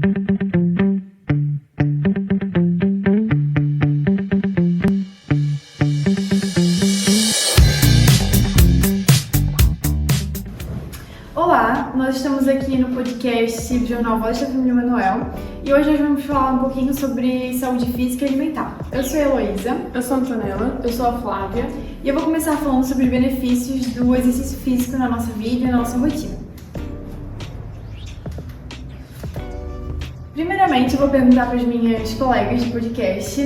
Olá, nós estamos aqui no podcast do Jornal Voz da Família Manuel e hoje nós vamos falar um pouquinho sobre saúde física e alimentar. Eu sou a Heloísa. Eu sou a Antonella. Eu sou a Flávia. E eu vou começar falando sobre os benefícios do exercício físico na nossa vida e na nossa rotina. Primeiramente, eu vou perguntar para as minhas colegas de podcast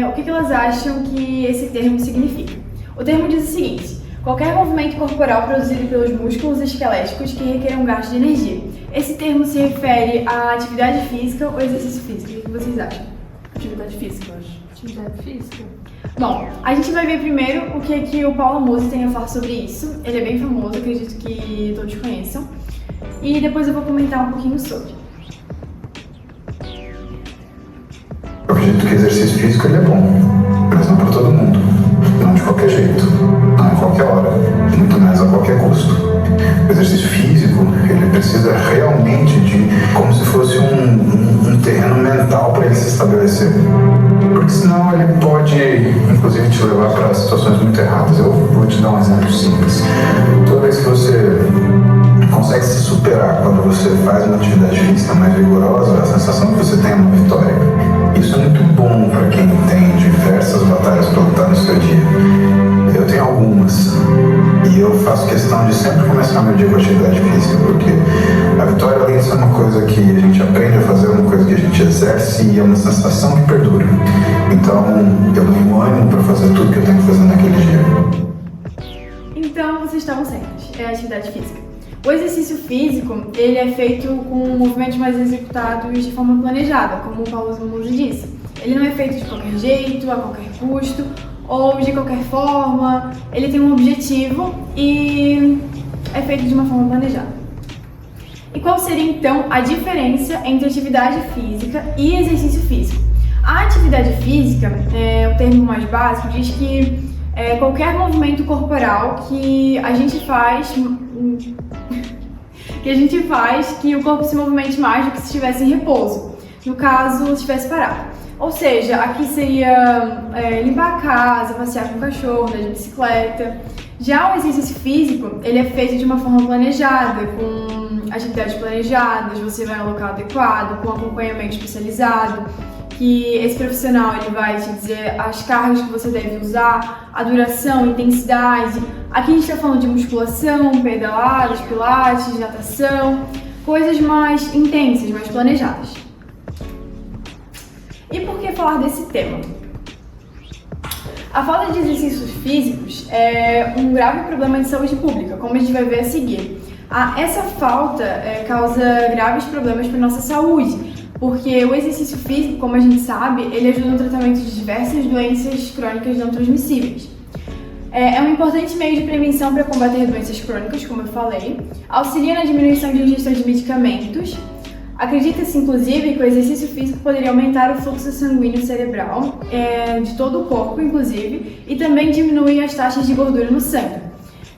o que elas acham que esse termo significa. O termo diz o seguinte: qualquer movimento corporal produzido pelos músculos esqueléticos que requer um gasto de energia. Esse termo se refere à atividade física ou exercício físico. O que vocês acham? Atividade física, eu acho. Atividade física? Bom, a gente vai ver primeiro o que o Paulo Musi tem a falar sobre isso. Ele é bem famoso, acredito que todos conheçam. E depois eu vou comentar um pouquinho sobre. Eu acredito que exercício físico ele é bom, mas não para todo mundo. Não de qualquer jeito, não em qualquer hora, muito menos a qualquer custo. O exercício físico, ele precisa realmente de como se fosse um terreno mental para ele se estabelecer. Porque senão ele pode, inclusive, te levar para situações muito erradas. Eu vou te dar um exemplo simples. Toda vez que você consegue se superar quando você faz uma atividade física mais vigorosa, a sensação que você tem é uma vitória. Isso é muito bom para quem tem diversas batalhas para lutar no seu dia. Eu tenho algumas e eu faço questão de sempre começar meu dia com atividade física, porque a vitória, além de ser uma coisa que a gente aprende a fazer, é uma coisa que a gente exerce e é uma sensação que perdura. Então, eu tenho ânimo para fazer tudo que eu tenho que fazer naquele dia. Então, vocês estavam certos, é a atividade física. O exercício físico, ele é feito com movimentos mais executados de forma planejada, como o Paulo Musi disse. Ele não é feito de qualquer jeito, a qualquer custo ou de qualquer forma. Ele tem um objetivo e é feito de uma forma planejada. E qual seria então a diferença entre atividade física e exercício físico? A atividade física, o termo mais básico, diz que qualquer movimento corporal que a gente faz que o corpo se movimente mais do que se estivesse em repouso, no caso, se estivesse parado. Ou seja, aqui seria limpar a casa, passear com o cachorro, andar de bicicleta. Já o exercício físico, ele é feito de uma forma planejada, com atividades planejadas, você vai ao local adequado, com acompanhamento especializado, que esse profissional ele vai te dizer as cargas que você deve usar, a duração, a intensidade. Aqui a gente está falando de musculação, pedaladas, pilates, natação, coisas mais intensas, mais planejadas. E por que falar desse tema? A falta de exercícios físicos é um grave problema de saúde pública, como a gente vai ver a seguir. Essa falta causa graves problemas para a nossa saúde, porque o exercício físico, como a gente sabe, ele ajuda no tratamento de diversas doenças crônicas não transmissíveis. É um importante meio de prevenção para combater doenças crônicas, como eu falei, auxilia na diminuição de ingestão de medicamentos. Acredita-se, inclusive, que o exercício físico poderia aumentar o fluxo sanguíneo cerebral, de todo o corpo, inclusive, e também diminuir as taxas de gordura no sangue.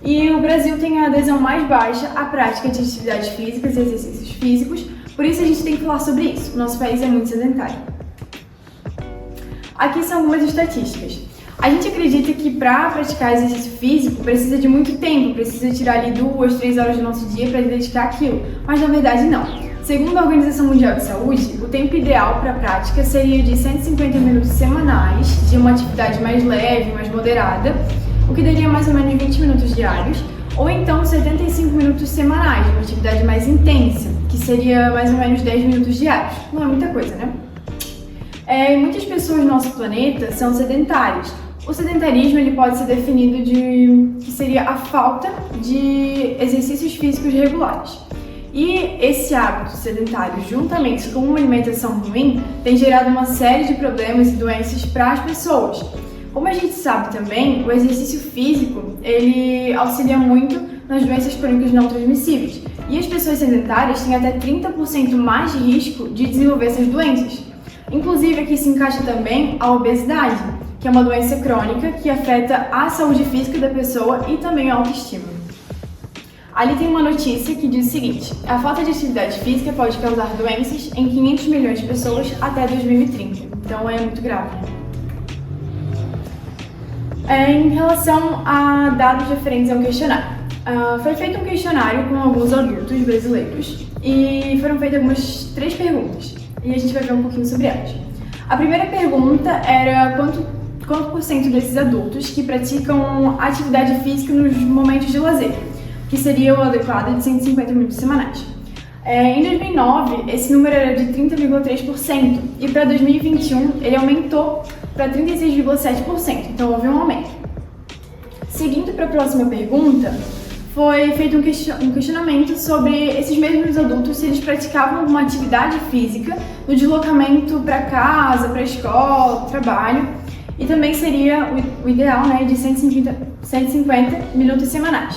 E o Brasil tem a adesão mais baixa à prática de atividades físicas e exercícios físicos, por isso a gente tem que falar sobre isso. O nosso país é muito sedentário. Aqui são algumas estatísticas. A gente acredita que para praticar exercício físico precisa de muito tempo, precisa tirar ali 2, 3 horas do nosso dia para dedicar aquilo, mas na verdade não. Segundo a Organização Mundial de Saúde, o tempo ideal para a prática seria de 150 minutos semanais de uma atividade mais leve, mais moderada, o que daria mais ou menos 20 minutos diários, ou então 75 minutos semanais de uma atividade mais intensa, que seria mais ou menos 10 minutos diários. Não é muita coisa, né? Muitas pessoas no nosso planeta são sedentárias. O sedentarismo ele pode ser definido que seria a falta de exercícios físicos regulares. E esse hábito sedentário, juntamente com uma alimentação ruim, tem gerado uma série de problemas e doenças para as pessoas. Como a gente sabe também, o exercício físico ele auxilia muito nas doenças crônicas não transmissíveis. E as pessoas sedentárias têm até 30% mais de risco de desenvolver essas doenças. Inclusive, aqui se encaixa também a obesidade, que é uma doença crônica que afeta a saúde física da pessoa e também a autoestima. Ali tem uma notícia que diz o seguinte: a falta de atividade física pode causar doenças em 500 milhões de pessoas até 2030. Então é muito grave, né? Em relação a dados referentes ao questionário, foi feito um questionário com alguns adultos brasileiros e foram feitas algumas 3 perguntas e a gente vai ver um pouquinho sobre elas. A primeira pergunta era quanto por cento desses adultos que praticam atividade física nos momentos de lazer, que seria o adequado de 150 minutos semanais. Em 2009, esse número era de 30,3% e para 2021 ele aumentou para 36,7%, então houve um aumento. Seguindo para a próxima pergunta, foi feito um questionamento sobre esses mesmos adultos se eles praticavam alguma atividade física no deslocamento para casa, para a escola, trabalho, e também seria o ideal, né, de 150 minutos semanais.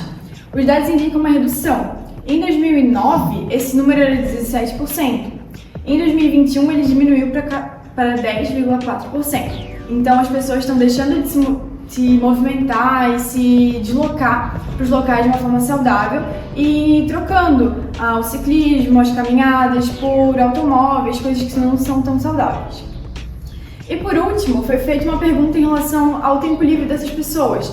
Os dados indicam uma redução. Em 2009, esse número era 17%. Em 2021, ele diminuiu para 10,4%. Então, as pessoas estão deixando de se movimentar e se deslocar para os locais de uma forma saudável e trocando o ciclismo, as caminhadas por automóveis, coisas que não são tão saudáveis. E por último, foi feita uma pergunta em relação ao tempo livre dessas pessoas,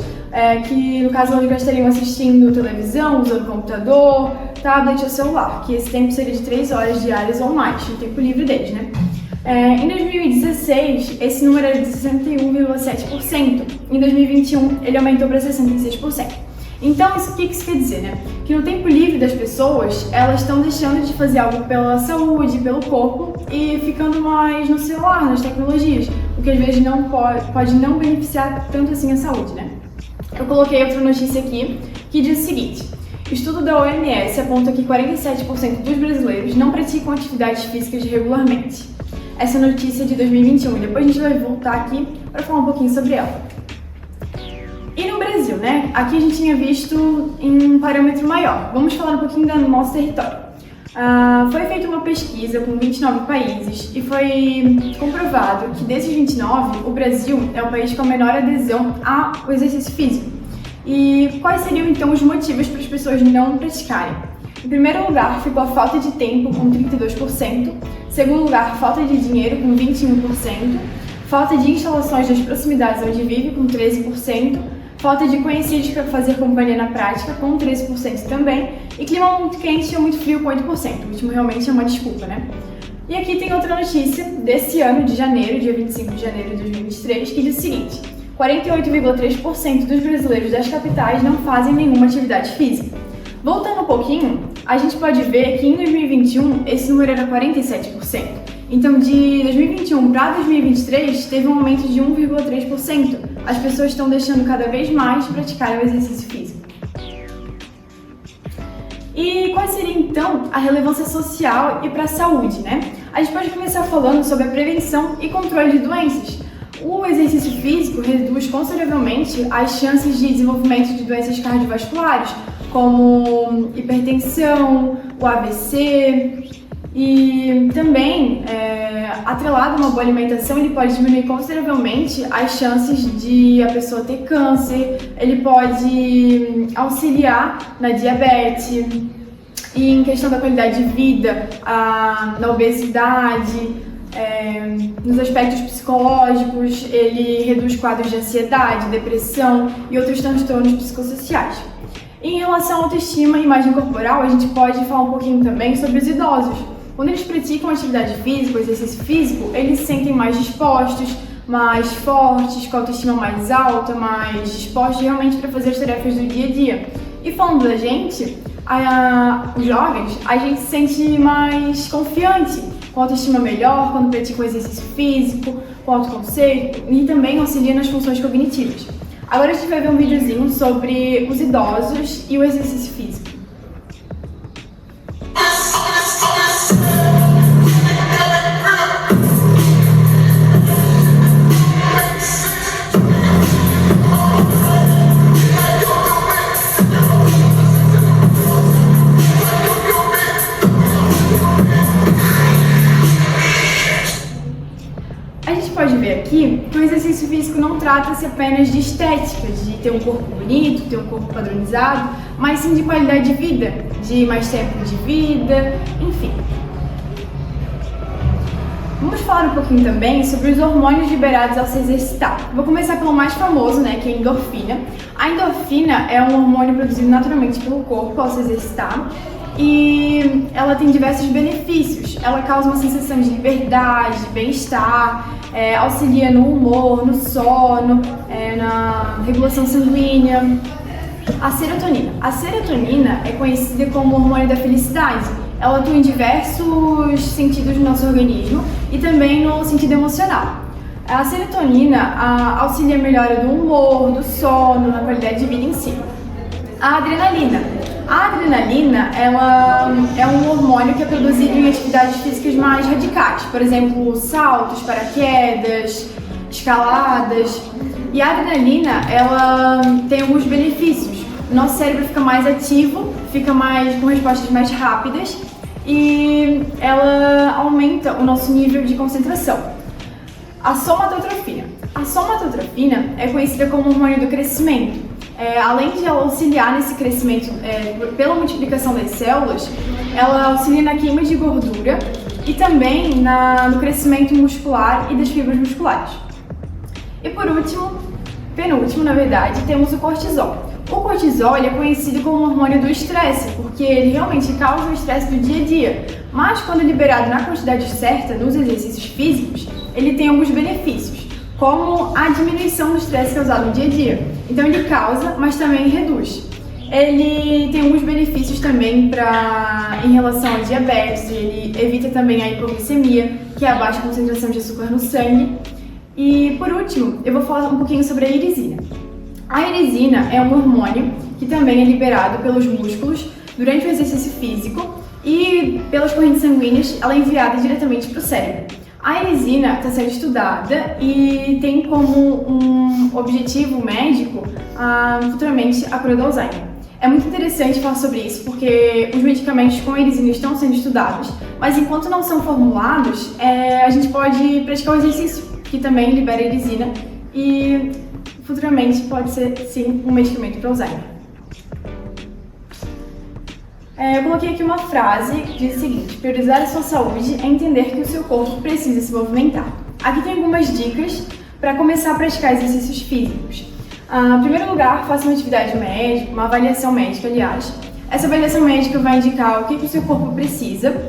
que no caso elas gastariam assistindo televisão, usando computador, tablet ou celular, que esse tempo seria de 3 horas diárias ou mais, o tempo livre deles, né? Em 2016, esse número era de 61,7%. Em 2021, ele aumentou para 66%. Então, o que isso quer dizer, né? Que no tempo livre das pessoas, elas estão deixando de fazer algo pela saúde, pelo corpo e ficando mais no celular, nas tecnologias, o que às vezes não pode não beneficiar tanto assim a saúde, né? Eu coloquei outra notícia aqui que diz o seguinte: estudo da OMS aponta que 47% dos brasileiros não praticam atividades físicas regularmente. Essa notícia é de 2021 e depois a gente vai voltar aqui para falar um pouquinho sobre ela. E no Brasil, né? Aqui a gente tinha visto em um parâmetro maior. Vamos falar um pouquinho do nosso território. Foi feita uma pesquisa com 29 países e foi comprovado que desses 29, o Brasil é o país com a menor adesão ao exercício físico. E quais seriam então os motivos para as pessoas não praticarem? Em primeiro lugar, ficou a falta de tempo, com 32%. Segundo lugar, falta de dinheiro, com 21%. Falta de instalações nas proximidades onde vive, com 13%. Falta de conhecidos para fazer companhia na prática, com 13% também. E clima muito quente ou muito frio, com 8%. O último realmente é uma desculpa, né? E aqui tem outra notícia desse ano, de janeiro, dia 25 de janeiro de 2023, que diz o seguinte: 48,3% dos brasileiros das capitais não fazem nenhuma atividade física. Voltando um pouquinho, a gente pode ver que em 2021 esse número era 47%. Então, de 2021 para 2023, teve um aumento de 1,3%. As pessoas estão deixando cada vez mais de praticar o exercício físico. E qual seria, então, a relevância social e para a saúde, né? A gente pode começar falando sobre a prevenção e controle de doenças. O exercício físico reduz consideravelmente as chances de desenvolvimento de doenças cardiovasculares, como hipertensão, o AVC, e também, atrelado a uma boa alimentação, ele pode diminuir consideravelmente as chances de a pessoa ter câncer, ele pode auxiliar na diabetes e em questão da qualidade de vida, na obesidade, nos aspectos psicológicos, ele reduz quadros de ansiedade, depressão e outros transtornos psicossociais. Em relação à autoestima e imagem corporal, a gente pode falar um pouquinho também sobre os idosos. Quando eles praticam atividade física, o exercício físico, eles se sentem mais dispostos, mais fortes, com a autoestima mais alta, mais dispostos realmente para fazer as tarefas do dia a dia. E falando da gente, os jovens, a gente se sente mais confiante, com autoestima melhor quando pratica o exercício físico, com autoconceito e também auxilia nas funções cognitivas. Agora a gente vai ver um videozinho sobre os idosos e o exercício físico. A gente pode ver aqui que o exercício físico não trata-se apenas de estética, de ter um corpo bonito, ter um corpo padronizado, mas sim de qualidade de vida, de mais tempo de vida, enfim. Vamos falar um pouquinho também sobre os hormônios liberados ao se exercitar. Vou começar pelo mais famoso, né, que é a endorfina. A endorfina é um hormônio produzido naturalmente pelo corpo ao se exercitar e ela tem diversos benefícios. Ela causa uma sensação de liberdade, de bem-estar, auxilia no humor, no sono, na regulação sanguínea. A serotonina. A serotonina é conhecida como o hormônio da felicidade. Ela atua em diversos sentidos do nosso organismo e também no sentido emocional. A serotonina auxilia a melhora do humor, do sono, na qualidade de vida em si. A adrenalina. A adrenalina ela é um hormônio que é produzido em atividades físicas mais radicais, por exemplo, saltos, paraquedas, escaladas. E a adrenalina ela tem alguns benefícios. O nosso cérebro fica mais ativo, fica com respostas mais rápidas e ela aumenta o nosso nível de concentração. A somatotrofina. A somatotrofina é conhecida como hormônio do crescimento. Além de ela auxiliar nesse crescimento pela multiplicação das células, ela auxilia na queima de gordura e também no crescimento muscular e das fibras musculares. E por último, penúltimo na verdade, temos o cortisol. O cortisol é conhecido como hormônio do estresse, porque ele realmente causa o estresse do dia a dia, mas quando liberado na quantidade certa nos exercícios físicos, ele tem alguns benefícios, como a diminuição do estresse causado no dia a dia. Então ele causa, mas também reduz. Ele tem alguns benefícios também em relação a diabetes, ele evita também a hipoglicemia, que é a baixa concentração de açúcar no sangue. E por último, eu vou falar um pouquinho sobre a irisina. A irisina é um hormônio que também é liberado pelos músculos durante o exercício físico e pelas correntes sanguíneas, ela é enviada diretamente para o cérebro. A irisina está sendo estudada e tem como um objetivo médico futuramente a cura do Alzheimer. É muito interessante falar sobre isso porque os medicamentos com irisina estão sendo estudados, mas enquanto não são formulados, a gente pode praticar o exercício que também libera irisina e futuramente pode ser, sim, um medicamento para Alzheimer. Eu coloquei aqui uma frase que diz o seguinte: priorizar a sua saúde é entender que o seu corpo precisa se movimentar. Aqui tem algumas dicas para começar a praticar exercícios físicos. Em primeiro lugar, faça uma atividade médica, uma avaliação médica, aliás. Essa avaliação médica vai indicar o que o seu corpo precisa.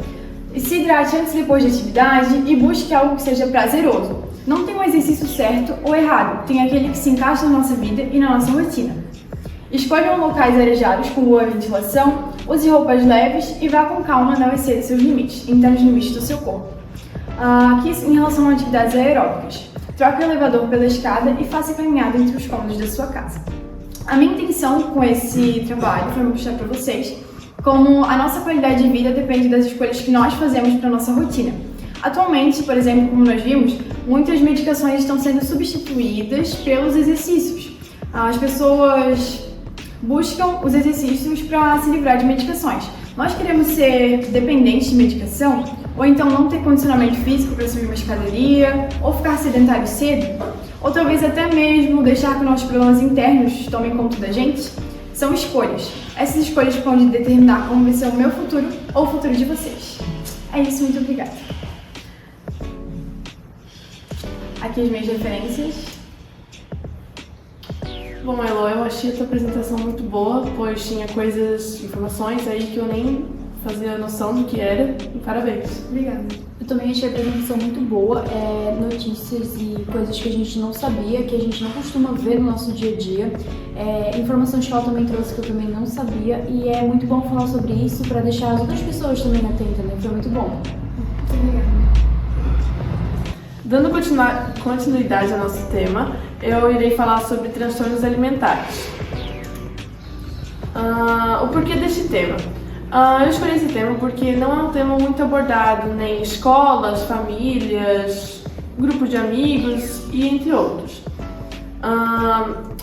Se hidrate antes e depois de atividade e busque algo que seja prazeroso. Não tem um exercício certo ou errado, tem aquele que se encaixa na nossa vida e na nossa rotina. Escolham locais arejados com boa ventilação, use roupas leves e vá com calma, não exceda seus limites, entenda os limites do seu corpo. Aqui em relação a atividades aeróbicas, troque o elevador pela escada e faça caminhada entre os cômodos da sua casa. A minha intenção com esse trabalho foi mostrar para vocês como a nossa qualidade de vida depende das escolhas que nós fazemos para a nossa rotina. Atualmente, por exemplo, como nós vimos, muitas medicações estão sendo substituídas pelos exercícios. As pessoas buscam os exercícios para se livrar de medicações. Nós queremos ser dependentes de medicação, ou então não ter condicionamento físico para subir uma escadaria, ou ficar sedentário cedo, ou talvez até mesmo deixar que nossos problemas internos tomem conta da gente. São escolhas. Essas escolhas podem determinar como vai ser o meu futuro ou o futuro de vocês. É isso, muito obrigada. Aqui as minhas referências. Bom, Elo, eu achei a tua apresentação muito boa, pois tinha informações aí que eu nem fazia noção do que era. E parabéns. Obrigada. Eu também achei a apresentação muito boa, notícias e coisas que a gente não sabia, que a gente não costuma ver no nosso dia a dia, informações que ela também trouxe que eu também não sabia, e é muito bom falar sobre isso para deixar as outras pessoas também atentas, né? Foi muito bom. Muito obrigada. Dando continuidade ao nosso tema, eu irei falar sobre transtornos alimentares. O porquê deste tema? Eu escolhi esse tema porque não é um tema muito abordado nem em escolas, famílias, grupos de amigos e entre outros.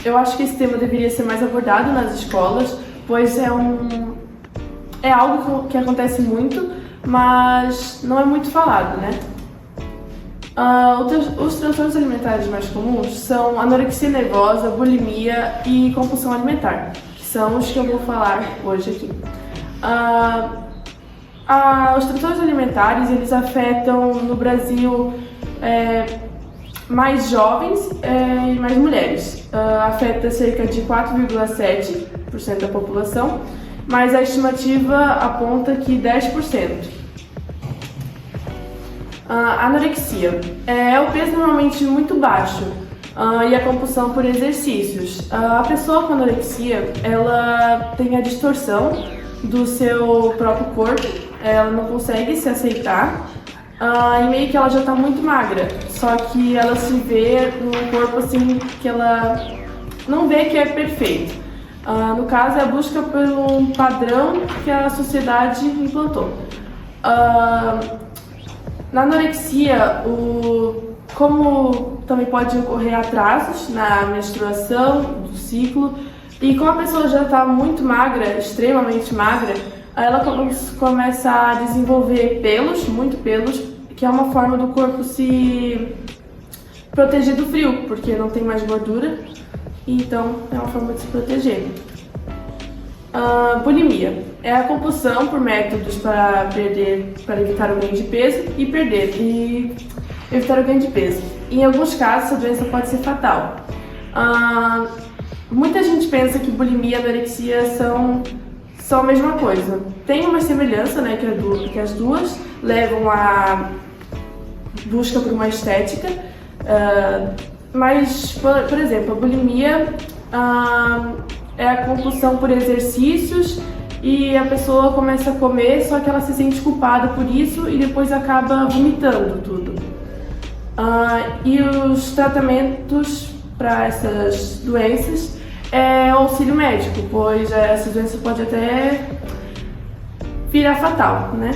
Eu acho que esse tema deveria ser mais abordado nas escolas, pois é algo que acontece muito, mas não é muito falado, né? Os transtornos alimentares mais comuns são anorexia nervosa, bulimia e compulsão alimentar, que são os que eu vou falar hoje aqui. Os transtornos alimentares, eles afetam no Brasil mais jovens e mais mulheres. Afeta cerca de 4,7% da população, mas a estimativa aponta que 10%. Anorexia é o peso normalmente muito baixo e a compulsão por exercícios. A pessoa com anorexia, ela tem a distorção do seu próprio corpo, ela não consegue se aceitar e meio que ela já está muito magra, só que ela se vê num corpo assim que ela não vê que é perfeito. No caso, é a busca por um padrão que a sociedade implantou. Na anorexia, como também pode ocorrer atrasos na menstruação, do ciclo, e como a pessoa já está muito magra, extremamente magra, ela começa a desenvolver pelos, muito pelos, que é uma forma do corpo se proteger do frio, porque não tem mais gordura, então é uma forma de se proteger. Bulimia é a compulsão por métodos para evitar o ganho de peso e evitar o ganho de peso. Em alguns casos, a doença pode ser fatal. Muita gente pensa que bulimia e anorexia são a mesma coisa. Tem uma semelhança, né, que as duas levam à busca por uma estética, mas, por exemplo, a bulimia é a compulsão por exercícios e a pessoa começa a comer, só que ela se sente culpada por isso e depois acaba vomitando tudo. E os tratamentos para essas doenças é auxílio médico, pois essa doença pode até virar fatal, né?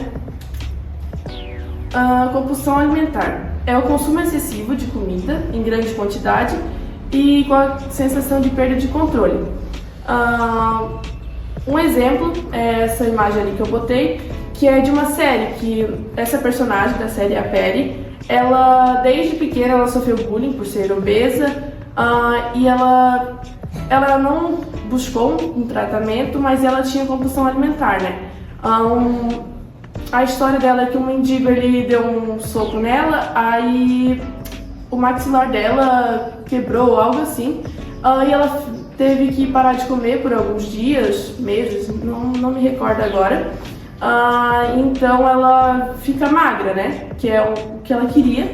Compulsão alimentar é o consumo excessivo de comida em grande quantidade e com a sensação de perda de controle. Um exemplo é essa imagem ali que eu botei, que é de uma série, que essa personagem da série, a Perry, ela desde pequena ela sofreu bullying por ser obesa e ela não buscou um tratamento, mas ela tinha compulsão alimentar, né? A história dela é que um mendigo ele deu um soco nela, aí o maxilar dela quebrou, algo assim, e ela teve que parar de comer por alguns dias, meses, não me recordo agora. Então ela fica magra, né? Que é o que ela queria.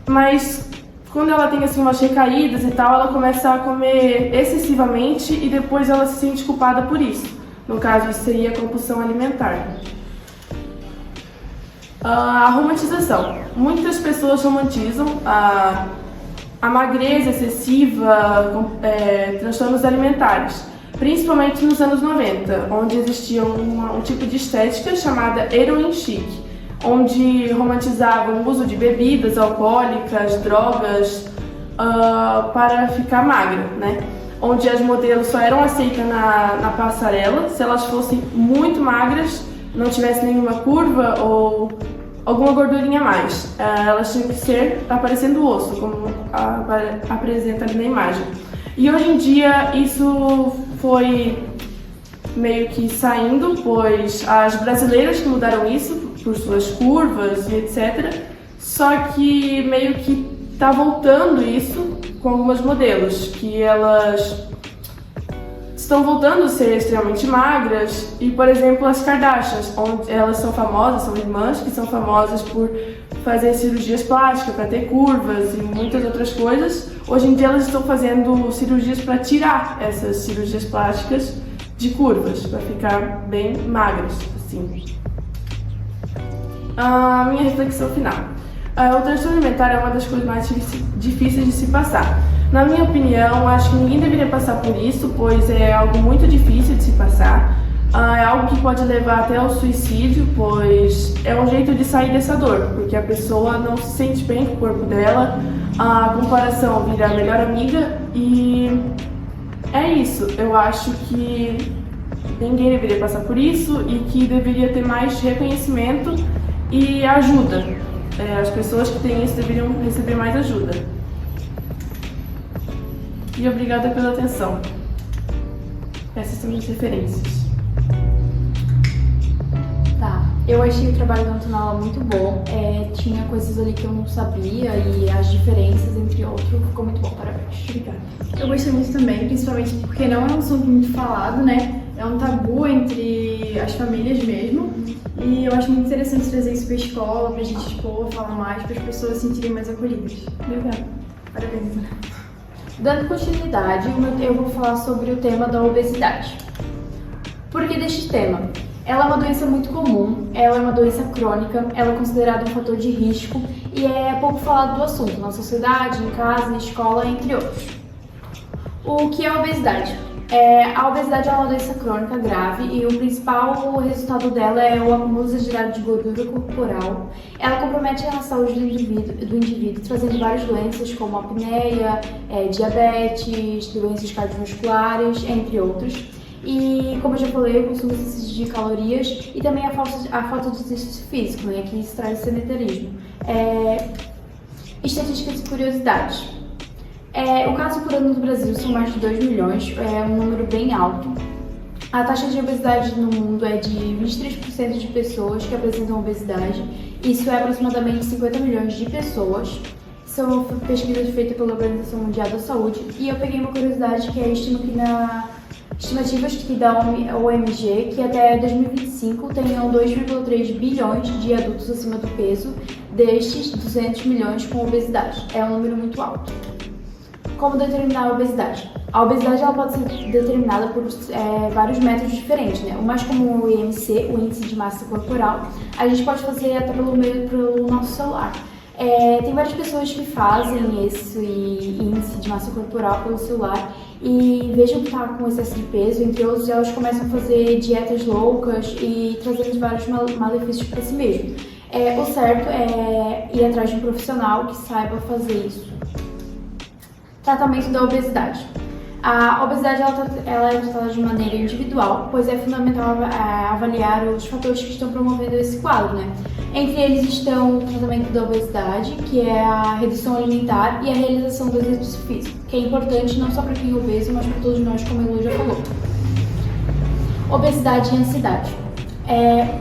Mas quando ela tem assim umas recaídas e tal, ela começa a comer excessivamente e depois ela se sente culpada por isso. No caso, isso seria a compulsão alimentar. A romantização. Muitas pessoas romantizam a magreza excessiva, transtornos alimentares, principalmente nos anos 90, onde existia um tipo de estética chamada heroin chic, onde romantizavam o uso de bebidas alcoólicas, drogas, para ficar magra, né? Onde as modelos só eram aceitas na passarela se elas fossem muito magras, não tivessem nenhuma curva ou alguma gordurinha a mais. Elas tinham que ser aparecendo o osso, como apresenta ali na imagem. E hoje em dia isso foi meio que saindo, pois as brasileiras que mudaram isso por suas curvas e etc. Só que meio que tá voltando isso com algumas modelos, que elas estão voltando a ser extremamente magras, e por exemplo as Kardashians, onde elas são famosas, são irmãs que são famosas por fazer cirurgias plásticas para ter curvas e muitas outras coisas. Hoje em dia elas estão fazendo cirurgias para tirar essas cirurgias plásticas de curvas, para ficar bem magras, assim. A minha reflexão final. O transtorno alimentar é uma das coisas mais difíceis de se passar. Na minha opinião, acho que ninguém deveria passar por isso, pois é algo muito difícil de se passar. É algo que pode levar até ao suicídio, pois é um jeito de sair dessa dor, porque a pessoa não se sente bem com o corpo dela, a comparação vira a melhor amiga e é isso. Eu acho que ninguém deveria passar por isso e que deveria ter mais reconhecimento e ajuda As pessoas que têm isso deveriam receber mais ajuda. E obrigada pela atenção. Essas são as referências. Tá, eu achei o trabalho da Antonella muito bom. Tinha coisas ali que eu não sabia e as diferenças entre outros ficou muito bom, parabéns. Obrigada. Eu gostei muito também, principalmente porque não é um assunto muito falado, né? É um tabu entre as famílias mesmo. E eu acho muito interessante trazer isso pra escola, pra gente expor, falar mais, para as pessoas se sentirem mais acolhidas. Obrigada. Parabéns, Ana. Dando continuidade, eu vou falar sobre o tema da obesidade. Por que deste tema? Ela é uma doença muito comum, ela é uma doença crônica, ela é considerada um fator de risco e é pouco falado do assunto na sociedade, em casa, na escola, entre outros. O que é a obesidade? A obesidade é uma doença crônica grave e o principal resultado dela é o acúmulo exagerado de gordura corporal. Ela compromete a saúde do indivíduo, trazendo várias doenças como apneia, diabetes, doenças cardiovasculares, entre outros. E, como eu já falei, o consumo excessivo de calorias e também a falta de exercício físico, né, que isso traz sedentarismo. Estatísticas e curiosidades. O caso por ano no Brasil são mais de 2 milhões, é um número bem alto. A taxa de obesidade no mundo é de 23% de pessoas que apresentam obesidade. Isso é aproximadamente 50 milhões de pessoas. São pesquisas feitas pela Organização Mundial da Saúde. E eu peguei uma curiosidade que é estimativas que dá o OMG que até 2025 tenham 2,3 bilhões de adultos acima do peso, destes 200 milhões com obesidade. É um número muito alto. Como determinar a obesidade? A obesidade ela pode ser determinada por vários métodos diferentes, né? O mais comum é o IMC, o Índice de Massa Corporal. A gente pode fazer até pelo nosso celular. Tem várias pessoas que fazem esse índice de massa corporal pelo celular e vejam que está com excesso de peso, entre outros, elas começam a fazer dietas loucas e trazendo vários malefícios para si mesmo. O certo é ir atrás de um profissional que saiba fazer isso. Tratamento da obesidade. A obesidade ela é tratada de maneira individual, pois é fundamental avaliar os fatores que estão promovendo esse quadro, né? Entre eles estão o tratamento da obesidade, que é a redução alimentar e a realização do exercício físico, que é importante não só para quem é obeso, mas para todos nós, como a Elu já falou. Obesidade e ansiedade.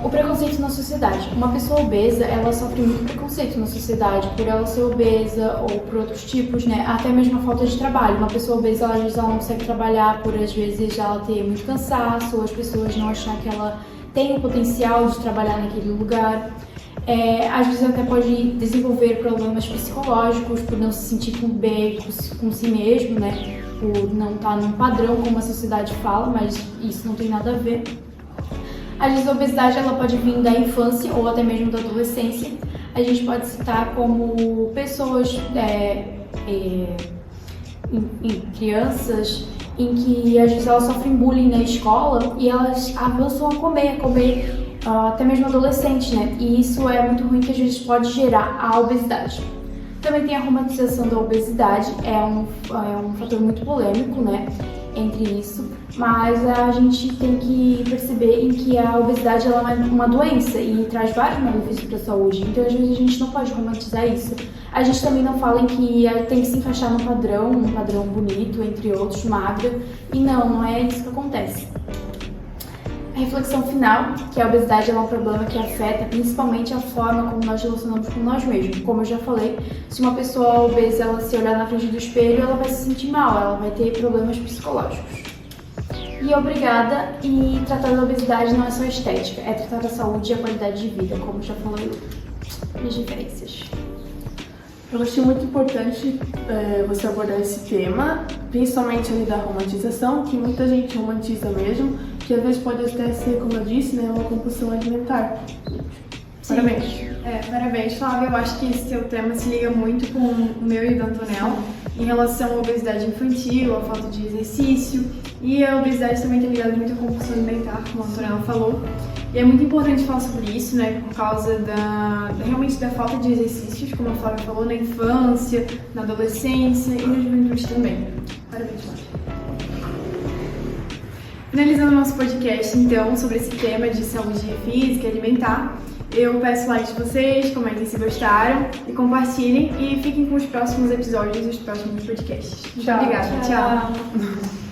O preconceito na sociedade. Uma pessoa obesa, ela sofre muito preconceito na sociedade por ela ser obesa ou por outros tipos, né? Até mesmo a falta de trabalho. Uma pessoa obesa, às vezes, ela não consegue trabalhar por, às vezes, ela ter muito cansaço ou as pessoas não achar que ela tem o potencial de trabalhar naquele lugar. Às vezes até pode desenvolver problemas psicológicos por não se sentir bem com si mesmo, né? Por não estar num padrão como a sociedade fala, mas isso não tem nada a ver. Às vezes a obesidade ela pode vir da infância ou até mesmo da adolescência. A gente pode citar como pessoas, crianças, em que às vezes elas sofrem bullying na escola e elas avançam a comer até mesmo adolescentes, né? E isso é muito ruim, que às vezes pode gerar a obesidade. Também tem a romantização da obesidade, é um fator muito polêmico, né? Entre isso, mas a gente tem que perceber em que a obesidade ela é uma doença e traz vários malefícios para a saúde, então às vezes a gente não pode romantizar isso. A gente também não fala em que tem que se encaixar num padrão bonito, entre outros, magra, e não é isso que acontece. A reflexão final, que a obesidade é um problema que afeta principalmente a forma como nós relacionamos com nós mesmos. Como eu já falei, se uma pessoa obesa ela se olhar na frente do espelho, ela vai se sentir mal, ela vai ter problemas psicológicos. E obrigada, e tratar da obesidade não é só estética, é tratar da saúde e a qualidade de vida, como já falei nas diferenças. Eu achei muito importante você abordar esse tema, principalmente ali da romantização, que muita gente romantiza mesmo, que às vezes pode até ser, como eu disse, né, uma compulsão alimentar. Sim. Parabéns. Parabéns, Flávia. Eu acho que esse teu tema se liga muito com o meu e do Antonella, em relação à obesidade infantil, à falta de exercício, e a obesidade também está ligada muito à compulsão alimentar, como a Antonella falou. E é muito importante falar sobre isso, né, por causa realmente da falta de exercícios, como a Flávia falou, na infância, na adolescência e na juventude também. Parabéns, Flávia. Finalizando o nosso podcast, então, sobre esse tema de saúde física e alimentar, Eu peço like de vocês, comentem se gostaram e compartilhem e fiquem com os próximos episódios e os próximos podcasts. Muito obrigada. Tchau.